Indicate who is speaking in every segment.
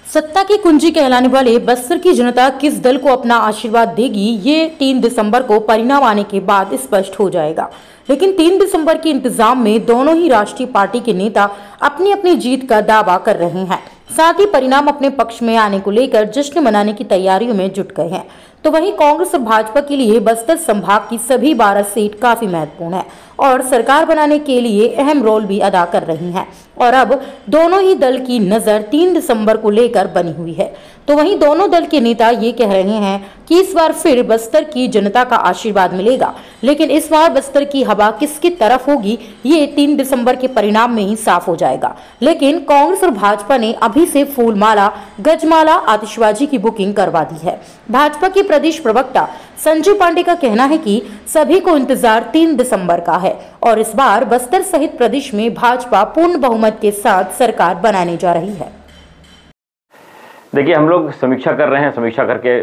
Speaker 1: सत्ता की कुंजी कहलाने वाले बस्तर की जनता किस दल को अपना आशीर्वाद देगी, ये 3 दिसंबर को परिणाम आने के बाद स्पष्ट हो जाएगा। लेकिन 3 दिसंबर के इंतजाम में दोनों ही राष्ट्रीय पार्टी के नेता अपनी अपनी जीत का दावा कर रहे हैं। साथ ही परिणाम अपने पक्ष में आने को लेकर जश्न मनाने की तैयारियों में जुट गए हैं। तो वहीं कांग्रेस और भाजपा के लिए बस्तर संभाग की सभी 12 सीट काफी महत्वपूर्ण है और सरकार बनाने के लिए अहम रोल भी अदा कर रही हैं। और अब दोनों ही दल की नजर 3 दिसंबर को लेकर बनी हुई है। तो वहीं दोनों दल के नेता ये कह रहे हैं कि इस बार फिर बस्तर की जनता का आशीर्वाद मिलेगा, लेकिन इस बार बस्तर की हवा किसकी तरफ होगी ये 3 दिसंबर के परिणाम में ही साफ हो जाएगा। लेकिन कांग्रेस और भाजपा ने अभी से फूलमाला, गजमाला, आतिशबाजी की बुकिंग करवा दी है। भाजपा के प्रदेश प्रवक्ता संजय पांडे का कहना है कि सभी को इंतजार 3 दिसंबर का है और इस बार बस्तर सहित प्रदेश में भाजपा पूर्ण बहुमत के साथ सरकार बनाने जा रही है।
Speaker 2: देखिए, हम लोग समीक्षा कर रहे हैं, समीक्षा करके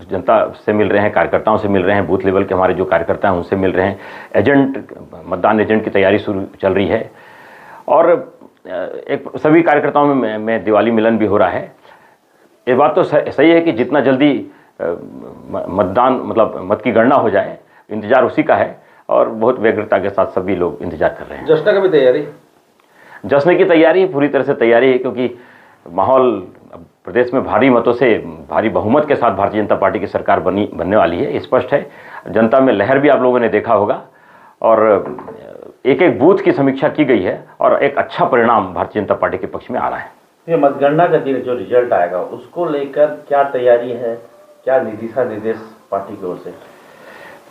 Speaker 2: जनता से मिल रहे हैं, कार्यकर्ताओं से मिल रहे हैं, बूथ लेवल के हमारे जो कार्यकर्ता हैं उनसे मिल रहे हैं, एजेंट, मतदान एजेंट की तैयारी शुरू चल रही है और एक सभी कार्यकर्ताओं में दिवाली मिलन भी हो रहा है। ये बात तो सही है कि जितना जल्दी मतदान मत की गणना हो जाए, इंतजार उसी का है और बहुत व्यग्रता के साथ सभी लोग इंतजार कर रहे हैं।
Speaker 3: जश्न का भी तैयारी,
Speaker 2: जश्न की तैयारी पूरी तरह से तैयारी है, क्योंकि माहौल प्रदेश में भारी मतों से, भारी बहुमत के साथ भारतीय जनता पार्टी की सरकार बनने वाली है, स्पष्ट है। जनता में लहर भी आप लोगों ने देखा होगा और एक एक बूथ की समीक्षा की गई है और एक अच्छा परिणाम भारतीय जनता पार्टी के पक्ष में आ रहा है।
Speaker 3: ये मतगणना का जो रिजल्ट आएगा उसको लेकर क्या तैयारी है, क्या दिशा निर्देश पार्टी की ओर से?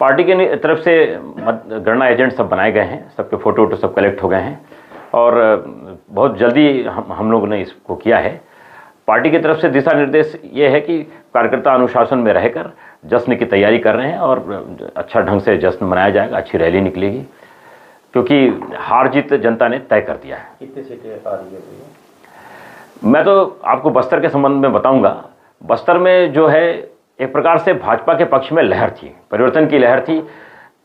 Speaker 2: पार्टी की तरफ से मतगणना एजेंट सब बनाए गए हैं, सबके फोटो वोटो सब कलेक्ट हो गए हैं और बहुत जल्दी हम लोगों ने इसको किया है। पार्टी की तरफ से दिशा निर्देश ये है कि कार्यकर्ता अनुशासन में रहकर जश्न की तैयारी कर रहे हैं और अच्छा ढंग से जश्न मनाया जाएगा, अच्छी रैली निकलेगी, क्योंकि हार जीत जनता ने तय कर दिया है।
Speaker 3: कितनी सीटें आ रही है?
Speaker 2: मैं तो आपको बस्तर के संबंध में बताऊंगा। बस्तर में जो है एक प्रकार से भाजपा के पक्ष में लहर थी, परिवर्तन की लहर थी,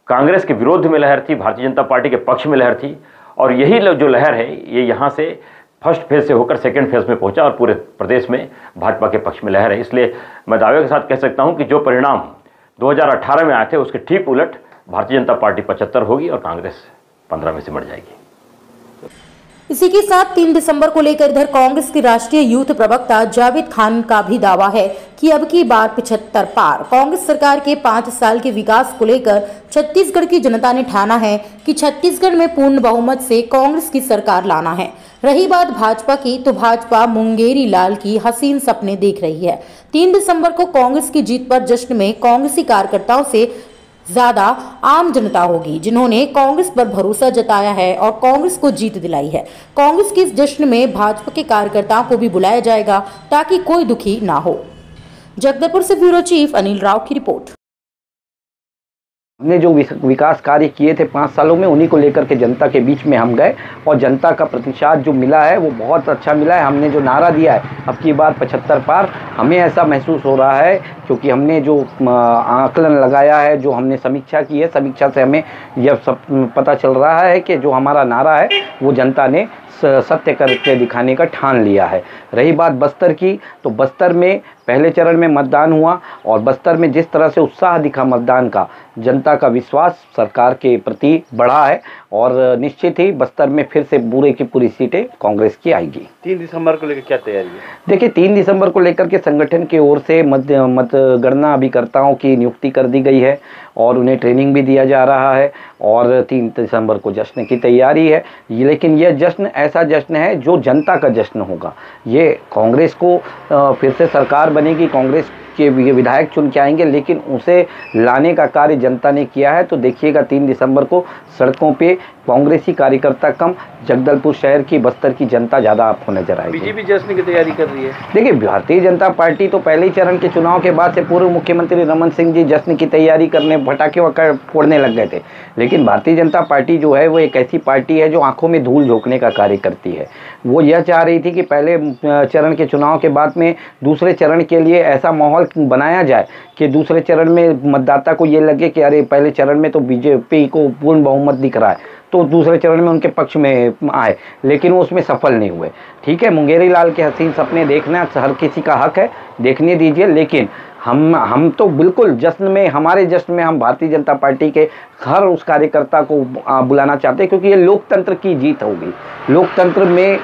Speaker 2: कांग्रेस के विरोध में लहर थी, भारतीय जनता पार्टी के पक्ष में लहर थी और यही जो लहर है ये यहाँ से फर्स्ट फेज से होकर सेकंड फेज में पहुंचा और पूरे प्रदेश में भाजपा के पक्ष में लहर है। इसलिए मैं दावे के साथ कह सकता हूं कि जो परिणाम 2018 में आए थे उसके ठीक उलट भारतीय जनता पार्टी 75 होगी और कांग्रेस 15 में सिमट जाएगी।
Speaker 1: इसी के साथ 3 दिसंबर को लेकर इधर कांग्रेस के राष्ट्रीय यूथ प्रवक्ता जावेद खान का भी दावा है कि अब की बार 75 पार। कांग्रेस सरकार के 5 साल के विकास को लेकर छत्तीसगढ़ की जनता ने ठाना है कि छत्तीसगढ़ में पूर्ण बहुमत से कांग्रेस की सरकार लाना है। रही बात भाजपा की, तो भाजपा मुंगेरी लाल की हसीन सपने देख रही है। 3 दिसंबर को कांग्रेस की जीत पर जश्न में कांग्रेसी कार्यकर्ताओं से ज्यादा आम जनता होगी, जिन्होंने कांग्रेस पर भरोसा जताया है और कांग्रेस को जीत दिलाई है। कांग्रेस के इस जश्न में भाजपा के कार्यकर्ताओं को भी बुलाया जाएगा ताकि कोई दुखी ना हो। जगदलपुर से ब्यूरो चीफ अनिल राव की रिपोर्ट।
Speaker 4: हमने जो विकास कार्य किए थे 5 सालों में, उन्हीं को लेकर के जनता के बीच में हम गए और जनता का प्रतिसाद जो मिला है वो बहुत अच्छा मिला है। हमने जो नारा दिया है अब की बार 75 पार, हमें ऐसा महसूस हो रहा है क्योंकि हमने जो आकलन लगाया है, जो हमने समीक्षा की है, समीक्षा से हमें यह सब पता चल रहा है कि जो हमारा नारा है वो जनता ने सत्य करके दिखाने का ठान लिया है। रही बात बस्तर की, तो बस्तर में पहले चरण में मतदान हुआ और बस्तर में जिस तरह से उत्साह दिखा मतदान का, जनता का विश्वास सरकार के प्रति बढ़ा है और निश्चित ही बस्तर में फिर से पूरे की पूरी सीटें कांग्रेस की आएगी।
Speaker 3: 3 दिसंबर को लेकर क्या तैयारी है?
Speaker 4: देखिए, 3 दिसंबर को लेकर के संगठन की ओर से मतगणना अभिकर्ताओं की नियुक्ति कर दी गई है और उन्हें ट्रेनिंग भी दिया जा रहा है और 3 दिसंबर को जश्न की तैयारी है। लेकिन यह जश्न ऐसा जश्न है जो जनता का जश्न होगा। ये कांग्रेस को फिर से सरकार बनेगी, कांग्रेस के विधायक चुन के आएंगे, लेकिन उसे लाने का कार्य जनता ने किया है। तो देखिएगा 3 दिसंबर को सड़कों पे कांग्रेसी कार्यकर्ता कम, जगदलपुर शहर की, बस्तर की जनता ज़्यादा आपको नजर आएगी।
Speaker 3: बीजेपी जश्न की तैयारी कर रही है।
Speaker 4: देखिए, भारतीय जनता पार्टी तो पहले ही चरण के चुनाव के बाद से पूर्व मुख्यमंत्री रमन सिंह जी जश्न की तैयारी करने, पटाखे फोड़ने लग गए थे। लेकिन भारतीय जनता पार्टी जो है वो एक ऐसी पार्टी है जो आंखों में धूल झोंकने का कार्य करती है। वो यह चाह रही थी कि पहले चरण के चुनाव के बाद में दूसरे चरण के लिए ऐसा माहौल बनाया जाए कि दूसरे चरण में मतदाता को ये लगे कि अरे पहले चरण में तो बीजेपी को पूर्ण बहुमत दिख रहा है, तो दूसरे चरण में उनके पक्ष में आए, लेकिन वो उसमें सफल नहीं हुए। ठीक है, मुंगेरी लाल के हसीन सपने देखना हर किसी का हक है, देखने दीजिए, लेकिन हम तो बिल्कुल जश्न में, हमारे जश्न में हम भारतीय जनता पार्टी के हर उस कार्यकर्ता को बुलाना चाहते हैं, क्योंकि ये लोकतंत्र की जीत होगी। लोकतंत्र में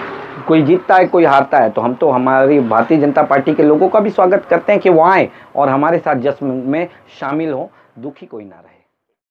Speaker 4: कोई जीतता है, कोई हारता है, तो हम तो हमारी भारतीय जनता पार्टी के लोगों का भी स्वागत करते हैं कि वो आएँ और हमारे साथ जश्न में शामिल हों, दुखी कोई ना रहे।